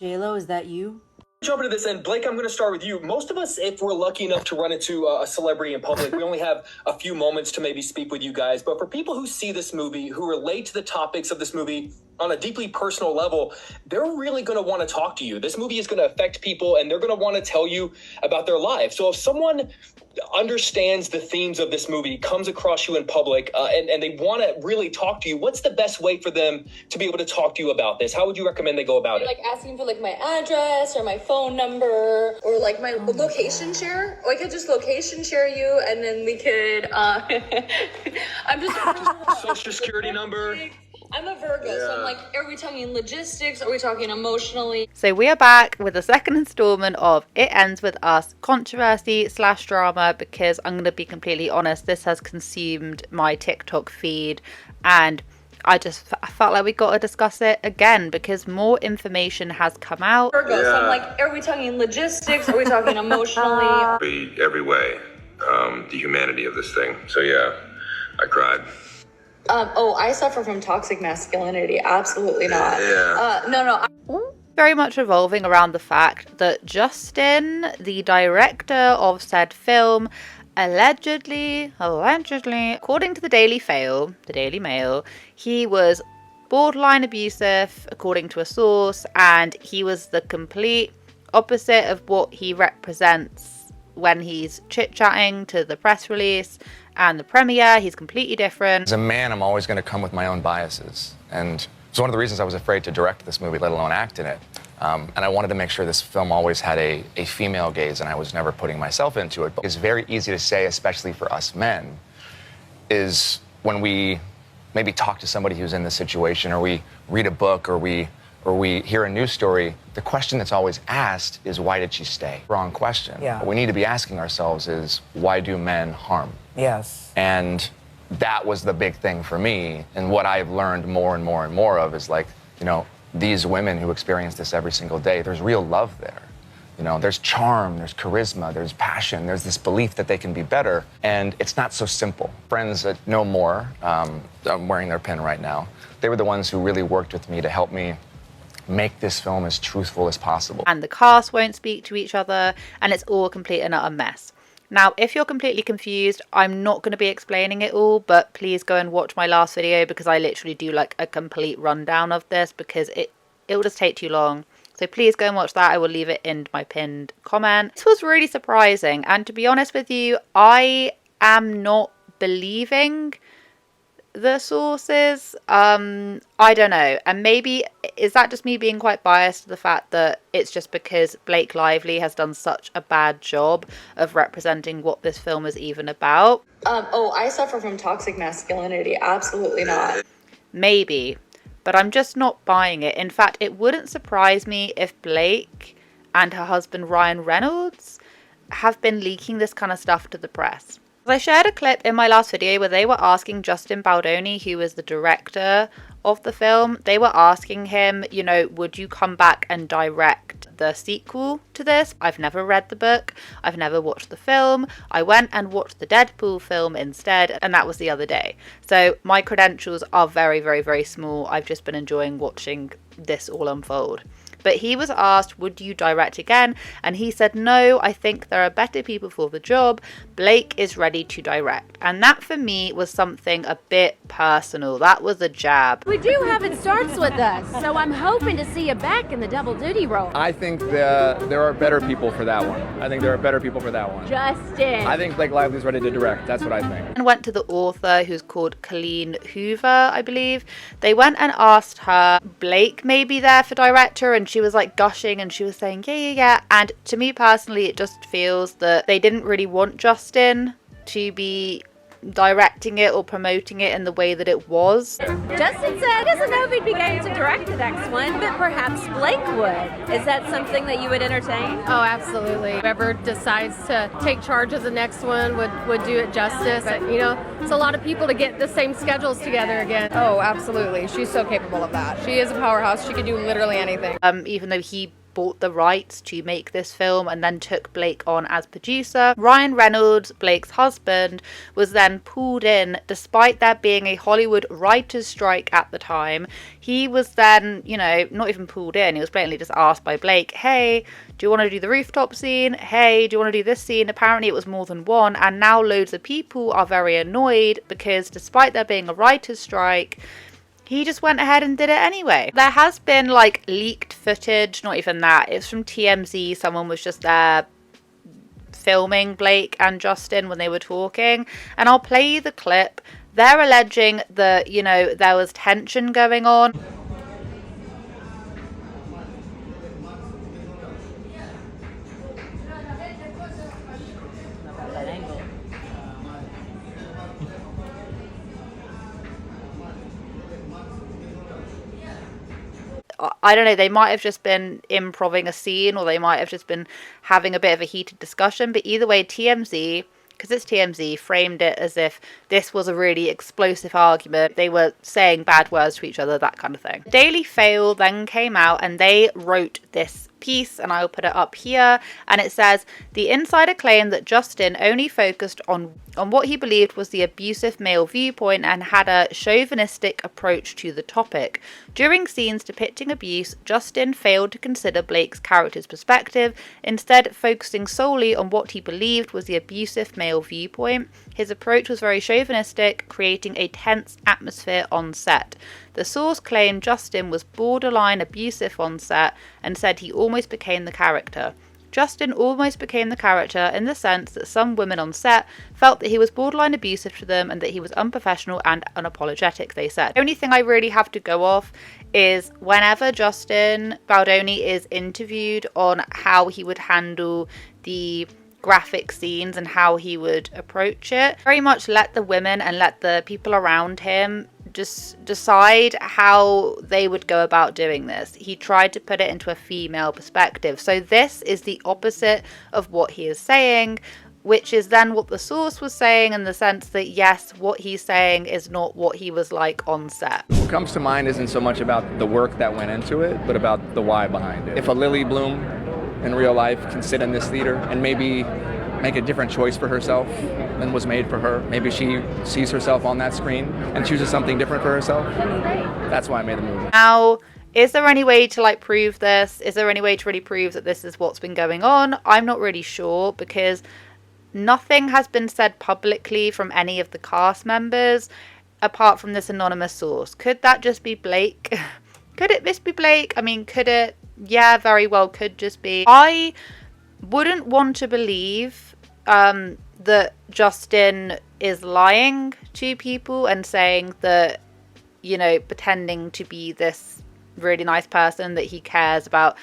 J-Lo, is that you? Jump into this, and Blake, I'm going to start with you. Most of us, if we're lucky enough to run into a celebrity in public, we only have a few moments to maybe speak with you guys. But for people who see this movie, who relate to the topics of this movie on a deeply personal level, they're really going to want to talk to you. This movie is going to affect people, and they're going to want to tell you about their lives. So if someone understands the themes of this movie, comes across you in public, and they want to really talk to you, what's the best way for them to be able to talk to you about this? How would you recommend they go about it? Like asking for like my address or my phone number or like my location share. Or I could just location share you, and then we could I'm just Social security number. I'm a Virgo, so I'm like, are we talking logistics? Are we talking emotionally? So we are back with the second installment of It Ends With Us controversy / drama, because I'm going to be completely honest, this has consumed my TikTok feed, and I felt like we got to discuss it again because more information has come out. Virgo, so I'm like, are we talking logistics? Are we talking emotionally? Every way, the humanity of this thing. So yeah, I cried. I suffer from toxic masculinity. Absolutely not. Yeah. No. Very much revolving around the fact that Justin, the director of said film, allegedly, according to the Daily Mail, he was borderline abusive, according to a source, and he was the complete opposite of what he represents when he's chit-chatting to the press release and the premiere. He's completely different. As a man, I'm always going to come with my own biases, and it's one of the reasons I was afraid to direct this movie, let alone act in it. And I wanted to make sure this film always had a female gaze, and I was never putting myself into it. But it's very easy to say, especially for us men, is when we maybe talk to somebody who's in this situation, or we read a book, or we hear a news story, the question that's always asked is, why did she stay? Wrong question. Yeah. What we need to be asking ourselves is, why do men harm? Yes. And that was the big thing for me. And what I've learned more and more and more of is, like, you know, these women who experience this every single day, there's real love there. You know, there's charm, there's charisma, there's passion, there's this belief that they can be better. And it's not so simple. Friends that know more, I'm wearing their pin right now, they were the ones who really worked with me to help me make this film as truthful as possible. And the cast won't speak to each other, and it's all a complete and utter mess. Now, if you're completely confused, I'm not going to be explaining it all, but please go and watch my last video, because I literally do like a complete rundown of this, because it will just take too long. So please go and watch that. I will leave it in my pinned comment. This was really surprising, and to be honest with you, I am not believing the sources. I don't know, and maybe is that just me being quite biased to the fact that it's just because Blake Lively has done such a bad job of representing what this film is even about. I suffer from toxic masculinity. Absolutely not. Maybe, but I'm just not buying it. In fact, it wouldn't surprise me if Blake and her husband Ryan Reynolds have been leaking this kind of stuff to the press. I shared a clip in my last video where they were asking Justin Baldoni, who was the director of the film, they were asking him, you know, would you come back and direct the sequel to this? I've never read the book. I've never watched the film. I went and watched the Deadpool film instead, and that was the other day. So my credentials are very, very, very small. I've just been enjoying watching this all unfold. But he was asked, would you direct again? And he said, no, I think there are better people for the job. Blake is ready to direct. And that for me was something a bit personal. That was a jab. We do have It Starts With Us, so I'm hoping to see you back in the double duty role. I think there are better people for that one. Justin. I think Blake Lively's ready to direct. That's what I think. And went to the author, who's called Colleen Hoover, I believe. They went and asked her, Blake may be there for director, and she was like gushing, and she was saying, yeah. And to me personally, it just feels that they didn't really want Justin to be directing it or promoting it in the way that it was. Justin said he doesn't know if he'd be game to direct the next one, but perhaps Blake would. Is that something that you would entertain? Oh, absolutely. Whoever decides to take charge of the next one would do it justice. But, you know, it's a lot of people to get the same schedules together again. Oh, absolutely. She's so capable of that. She is a powerhouse. She could do literally anything. Even though he bought the rights to make this film and then took Blake on as producer. Ryan Reynolds, Blake's husband, was then pulled in despite there being a Hollywood writers' strike at the time. He was then, you know, not even pulled in, he was blatantly just asked by Blake, hey, do you want to do the rooftop scene? Hey, do you want to do this scene? Apparently it was more than one, and now loads of people are very annoyed because despite there being a writer's strike, he just went ahead and did it anyway. There has been like leaked footage, not even that, it's from TMZ, someone was just there filming Blake and Justin when they were talking, and I'll play you the clip. They're alleging that, you know, there was tension going on. I don't know, they might have just been improvising a scene, or they might have just been having a bit of a heated discussion, but either way, TMZ, because it's TMZ, framed it as if this was a really explosive argument. They were saying bad words to each other, that kind of thing. Daily Fail then came out and they wrote this piece, and I'll put it up here, and it says, the insider claimed that Justin only focused on what he believed was the abusive male viewpoint and had a chauvinistic approach to the topic. During scenes depicting abuse, Justin failed to consider Blake's character's perspective, instead focusing solely on what he believed was the abusive male viewpoint. His approach was very chauvinistic, creating a tense atmosphere on set. The source claimed Justin was borderline abusive on set and said he almost became the character. Justin almost became the character in the sense that some women on set felt that he was borderline abusive to them and that he was unprofessional and unapologetic, they said. The only thing I really have to go off is whenever Justin Baldoni is interviewed on how he would handle the graphic scenes and how he would approach it, very much let the women and let the people around him just decide how they would go about doing this. He tried to put it into a female perspective. So this is the opposite of what he is saying, which is then what the source was saying, in the sense that yes, what he's saying is not what he was like on set. What comes to mind isn't so much about the work that went into it, but about the why behind it. If a Lily Bloom in real life can sit in this theater and maybe make a different choice for herself than was made for her. Maybe she sees herself on that screen and chooses something different for herself. That's why I made the movie. Now, is there any way to like prove this? Is there any way to really prove that this is what's been going on? I'm not really sure, because nothing has been said publicly from any of the cast members apart from this anonymous source. Could that just be Blake? Could it just be Blake? I mean, could it? Yeah, very well could just be. I wouldn't want to believe that Justin is lying to people and saying that, you know, pretending to be this really nice person, that he cares about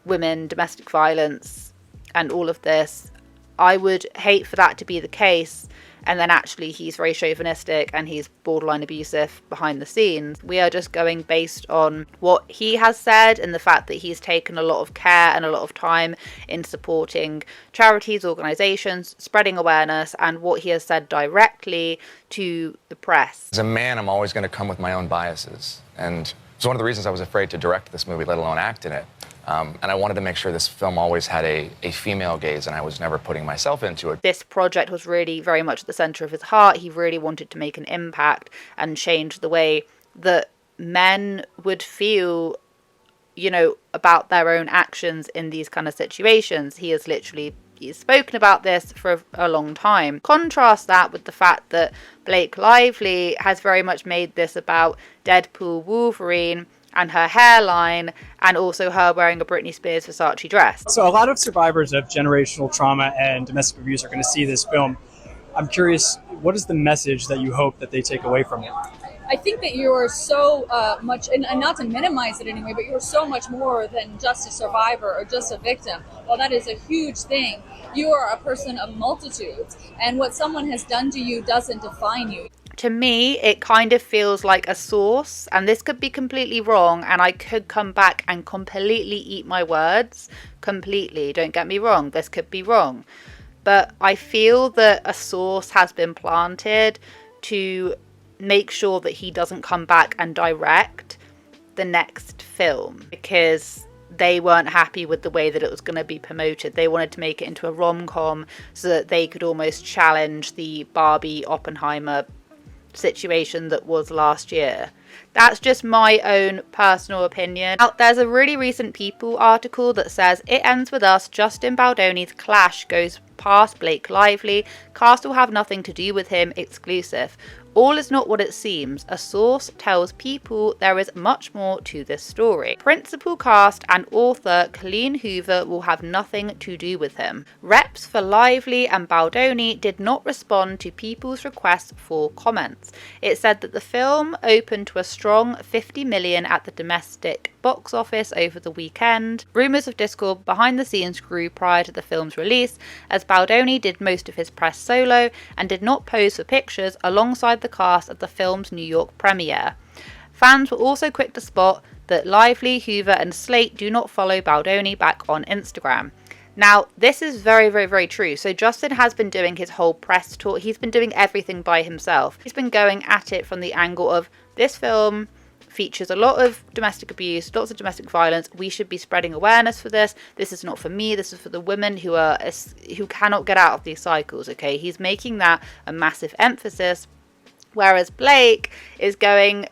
women, domestic violence, and all of this. I would hate for that to be the case, and then actually he's very chauvinistic and he's borderline abusive behind the scenes. We are just going based on what he has said and the fact that he's taken a lot of care and a lot of time in supporting charities, organizations, spreading awareness, and what he has said directly to the press. As a man, I'm always going to come with my own biases, and it's one of the reasons I was afraid to direct this movie, let alone act in it. And I wanted to make sure this film always had a female gaze, and I was never putting myself into it. This project was really very much at the center of his heart. He really wanted to make an impact and change the way that men would feel, you know, about their own actions in these kind of situations. He's spoken about this for a long time. Contrast that with the fact that Blake Lively has very much made this about Deadpool Wolverine and her hairline, and also her wearing a Britney Spears Versace dress. So a lot of survivors of generational trauma and domestic abuse are going to see this film. I'm curious, what is the message that you hope that they take away from it? I think that you are so much, and not to minimize it anyway, but you're so much more than just a survivor or just a victim. Well, that is a huge thing. You are a person of multitudes, and what someone has done to you doesn't define you. To me, it kind of feels like a source, and this could be completely wrong, and I could come back and completely eat my words. Completely, don't get me wrong, this could be wrong. But I feel that a source has been planted to make sure that he doesn't come back and direct the next film, because they weren't happy with the way that it was going to be promoted. They wanted to make it into a rom-com so that they could almost challenge the Barbie Oppenheimer situation that was last year. That's just my own personal opinion. Now, there's a really recent People article that says, "It ends with us. Justin Baldoni's clash goes past Blake Lively. Cast will have nothing to do with him. Exclusive. All is not what it seems. A source tells People there is much more to this story. Principal cast and author Colleen Hoover will have nothing to do with him." Reps for Lively and Baldoni did not respond to People's request for comments. It said that the film opened to a strong 50 million at the domestic box office over the weekend. Rumours of discord behind the scenes grew prior to the film's release, as Baldoni did most of his press solo and did not pose for pictures alongside the cast at the film's New York premiere. Fans were also quick to spot that Lively, Hoover and Slate do not follow Baldoni back on Instagram. Now, this is very, very, very true. So Justin has been doing his whole press tour. He's been doing everything by himself. He's been going at it from the angle of, this film features a lot of domestic abuse, lots of domestic violence. We should be spreading awareness for this. This is not for me. This is for the women who cannot get out of these cycles. Okay, he's making that a massive emphasis, whereas Blake is going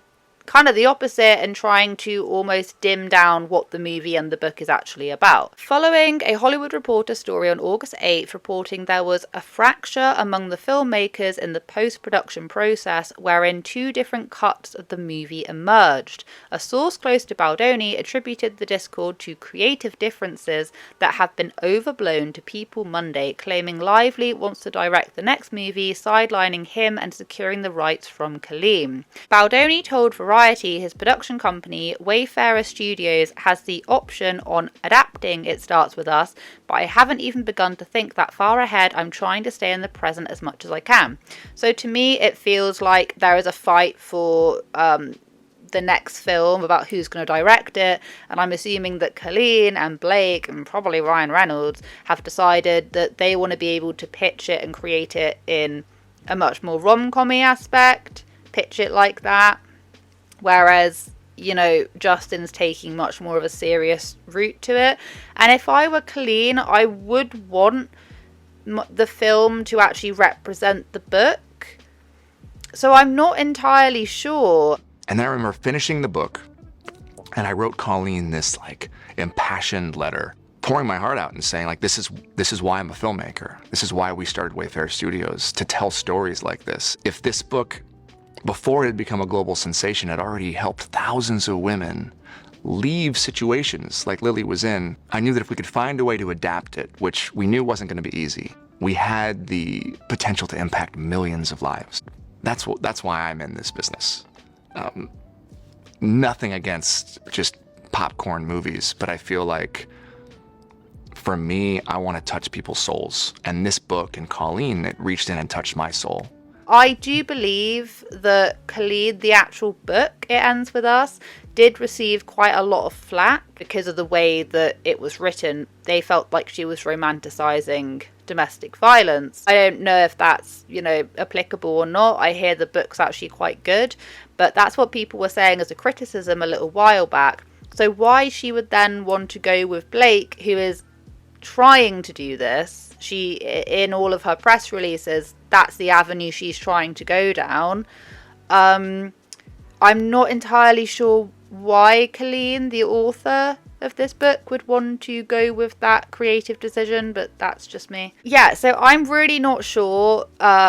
kind of the opposite and trying to almost dim down what the movie and the book is actually about. Following a Hollywood Reporter story on August 8th reporting there was a fracture among the filmmakers in the post-production process wherein two different cuts of the movie emerged. A source close to Baldoni attributed the discord to creative differences that have been overblown to People Monday, claiming Lively wants to direct the next movie, sidelining him and securing the rights from Colleen. Baldoni told Variety his production company, Wayfarer Studios, has the option on adapting It Starts With Us, but I haven't even begun to think that far ahead. I'm trying to stay in the present as much as I can. So to me, it feels like there is a fight for the next film about who's going to direct it, and I'm assuming that Colleen and Blake and probably Ryan Reynolds have decided that they want to be able to pitch it and create it in a much more rom-com-y aspect, pitch it like that. Whereas, you know, Justin's taking much more of a serious route to it. And if I were Colleen, I would want the film to actually represent the book. So I'm not entirely sure. And then I remember finishing the book, and I wrote Colleen this like impassioned letter, pouring my heart out and saying like, this is why I'm a filmmaker. This is why we started Wayfarer Studios, to tell stories like this. If this book, before it had become a global sensation, had already helped thousands of women leave situations like Lily was in, I knew that if we could find a way to adapt it, which we knew wasn't going to be easy, we had the potential to impact millions of lives. That's why I'm in this business. Nothing against just popcorn movies, but I feel like for me, I want to touch people's souls. And this book and Colleen, it reached in and touched my soul. I do believe that Khalid, the actual book, It Ends With Us, did receive quite a lot of flack because of the way that it was written. They felt like she was romanticizing domestic violence. I don't know if that's, you know, applicable or not. I hear the book's actually quite good, but that's what people were saying as a criticism a little while back. So why she would then want to go with Blake, who is trying to do this, she, in all of her press releases, that's the avenue she's trying to go down. I'm not entirely sure why Colleen, the author of this book, would want to go with that creative decision, but that's just me. Yeah, so I'm really not sure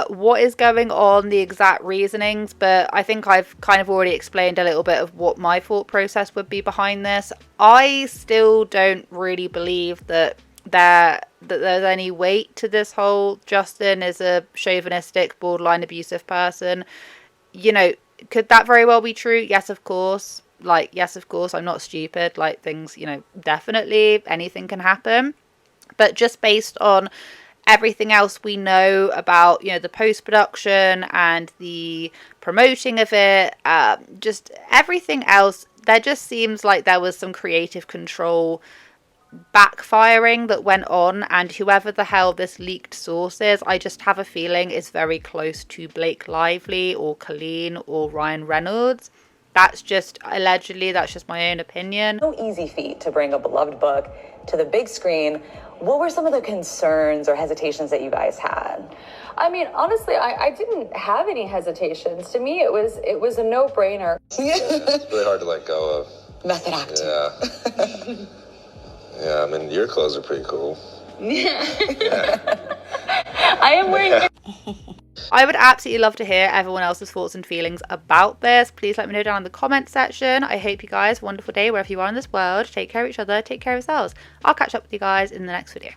what is going on, the exact reasonings, but I think I've kind of already explained a little bit of what my thought process would be behind this. I still don't really believe that there's any weight to this whole Justin is a chauvinistic, borderline abusive person. You know, could that very well be true? Yes, of course. Like, yes, of course, I'm not stupid. Like, things, you know, definitely anything can happen. But just based on everything else we know about, you know, the post-production and the promoting of it, just everything else, there just seems like there was some creative control backfiring that went on, and whoever the hell this leaked source is, I just have a feeling is very close to Blake Lively or Colleen or Ryan Reynolds. That's just allegedly, that's just my own opinion. No easy feat to bring a beloved book to the big screen. What were some of the concerns or hesitations that you guys had? I mean, honestly, I didn't have any hesitations. To me, it was a no-brainer. It's really hard to let go of. Method acting. Yeah. Yeah, I mean, your clothes are pretty cool. I am wearing. I would absolutely love to hear everyone else's thoughts and feelings about this. Please let me know down in the comment section. I hope you guys have a wonderful day wherever you are in this world. Take care of each other, take care of yourselves. I'll catch up with you guys in the next video.